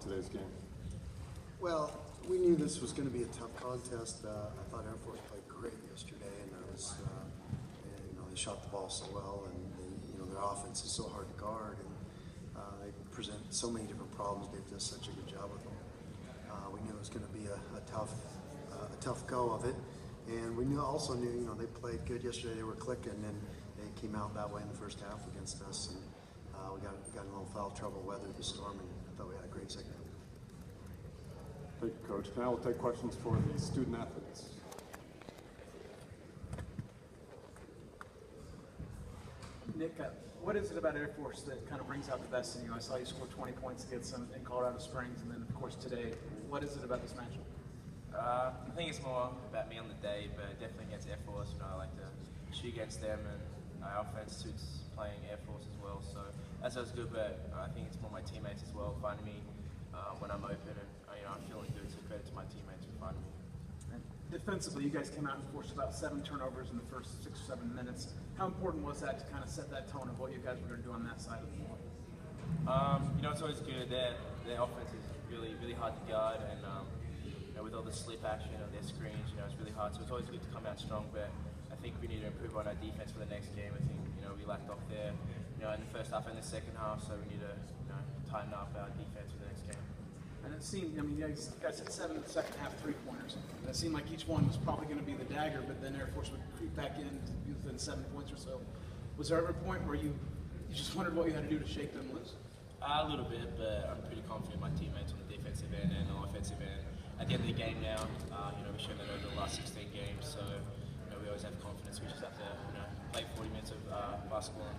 today's game? Well, we knew this was going to be a tough contest. I thought Air Force played great yesterday, and they shot the ball so well, and their offense is so hard to guard, and they present so many different problems. Dave does such a good job with them. We knew it was going to be a tough go of it, and we also knew they played good yesterday. They were clicking, and they came out that way in the first half against us, and we got in a little foul trouble, weathered the storm, and I thought we had a great second half. Thank you, Coach. Now we'll take questions for the student athletes. Nick, what is it about Air Force that kind of brings out the best in you? I saw you score 20 points against them in Colorado Springs, and then, of course, today. What is it about this matchup? I think it's more about me on the day, but definitely against Air Force. I like to shoot against them, and our offense suits playing Air Force as well. So that's always good, but I think it's more my teammates as well finding me when I'm open, and I'm feeling good. So credit to my teammates for finding me. And defensively, you guys came out and forced about 7 turnovers in the first 6 or 7 minutes. How important was that to kind of set that tone of what you guys were going to do on that side of the floor? It's always good. Their offense is really, really hard to guard, and with all the slip action of their screens, it's really hard. So it's always good to come out strong, but I think we need to improve on our defense for the next game. I think we lacked off there, in the first half and the second half, so we need to tighten up our defense for the next game. And it seemed, you guys had 7 second half 3-pointers. And it seemed like each one was probably going to be the dagger, but then Air Force would creep back in within 7 points or so. Was there ever a point where you just wondered what you had to do to shake them loose? A little bit, but I'm pretty confident in my teammates on the defensive end and the offensive end. At the end of the game now, we've shown that over the last 16 games, so we always have confidence. We just have to play 40 minutes of basketball.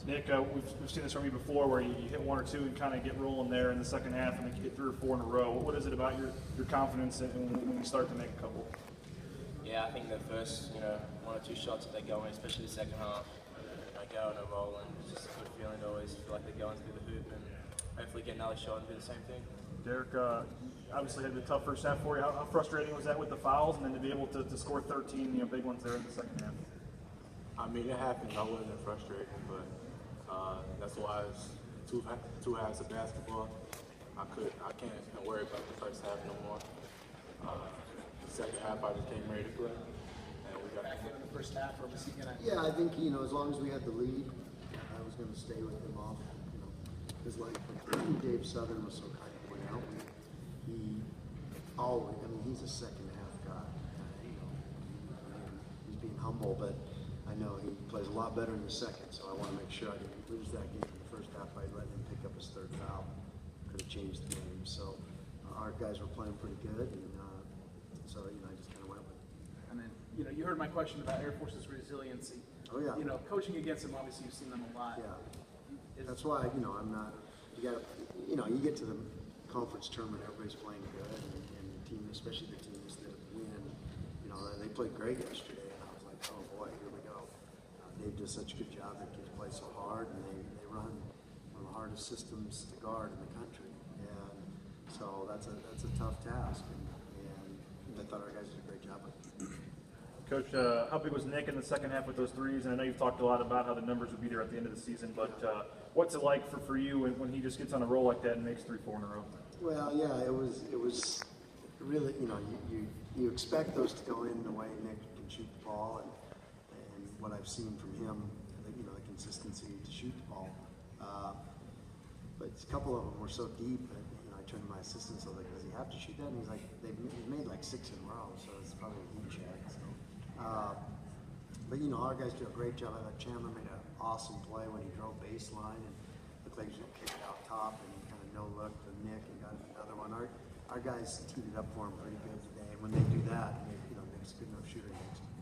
Nick, we've seen this from you before, where you hit 1 or 2 and kind of get rolling there in the second half, and then you get 3 or 4 in a row. What is it about your confidence when you start to make a couple? Yeah, I think the first 1 or 2 shots that they go in, especially the second half, I go on a roll, and it's just a good feeling to always feel like they're going through the hoop, and hopefully get another shot and do the same thing. Derrick, obviously had a tough first half for you. How frustrating was that with the fouls, and then to be able to score 13 big ones there in the second half? I mean, it happens. I wasn't frustrated, but that's why it's two halves of basketball. I can't worry about the first half no more. The second half, I just came ready to play, and we got back in the first half, or was he gonna? Yeah, I think as long as we had the lead, I was going to stay with him off. Because like Dave Southern was so kind of point out, he always, he's a second half guy. He's being humble, but I know he plays a lot better in the second, so I want to make sure I didn't lose that game in the first half by letting him pick up his 3rd foul. Could have changed the game. So our guys were playing pretty good, and so I just kind of went with it. And then you heard my question about Air Force's resiliency. Oh yeah. Coaching against them, obviously you've seen them a lot. Yeah. That's why I'm not. You got you get to the conference tournament, everybody's playing good, and the team, especially the teams that win, they played great yesterday, and I was like, oh boy, here we go. Dave does such a good job. Their kids play so hard, and they run one of the hardest systems to guard in the country, and so that's a tough task, and I thought our guys did a great job with it. Coach, how big was Nick in the second half with those threes? And I know you've talked a lot about how the numbers would be there at the end of the season, but what's it like for you when he just gets on a roll like that and makes 3, 4 in a row? Well, yeah, it was really, you expect those to go in the way Nick can shoot the ball, and what I've seen from him, the consistency to shoot the ball. But a couple of them were so deep that I turned to my assistant, so like, does he have to shoot that? And he's like, he's made like 6 in a row, so it's probably a heat check. So. But our guys do a great job. I thought Chandler made an awesome play when he drove baseline and looked like he was going to kick it out top, and he kind of no-looked to Nick and got another one. Our guys teed it up for him pretty good today, and when they do that, Nick's a good enough shooter against him.